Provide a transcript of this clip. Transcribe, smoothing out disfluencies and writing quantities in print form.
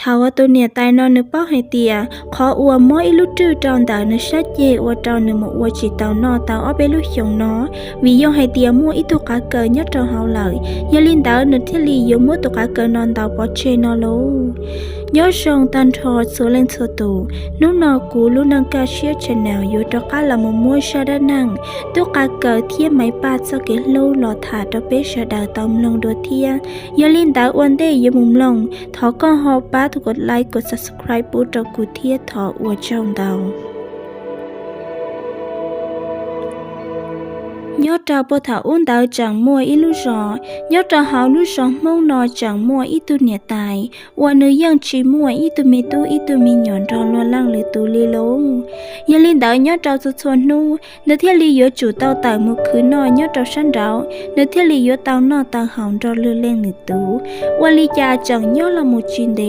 เขาว่าตัวเนี่ยตายนอนนึกเป้าให้เตียขออวมออีลุจื้อจอนดาวนึกชัดเจอวจอนนึกหมอวจิตเตานอเตาเอาไปลุชงเนาะวิยงให้เตียมัวอีตุกาเกยยอดจอเฮาเลยยาลินดาวนึกที่ลียมัวตุกาเกยนอนดาวปอเชนอโลยอดชงตันทอโซเลนโซตูนุ่นอกูลุนังกาเชียชแนลอยู่ตกาละมัวมัวชาดานังตุกาเกยเทียไม้ปาดสเกลโลหลอถาตเปชดาตอมลงโดเทียยาลินดาววันเดยมุมลงทอก็ฮอป้าถูกกดไลค์กด subscribe ปูตระกูเทียทออวดเจ้าดาวยอดดาวปะถาอุ้นดาวจังมัวอีลูจอยอดดาวหาวลูจอมงนอจังมัวอีตุเนี่ยตายวันเนื้อยังชีมัวอีตุเมตูอีตุมีหย่อนรอลวนล่างหรือตูลีลงยาลินดาวยอดดาวจะชวนนูเนื้อเทียลียจู่เต้าตายมือคืนนอยอดดาวชั้นดาวเนื้อเทียลียเต้านอตาหาวรอเลือเล่งหรือตูวันลียาจังยอดละมุจินเด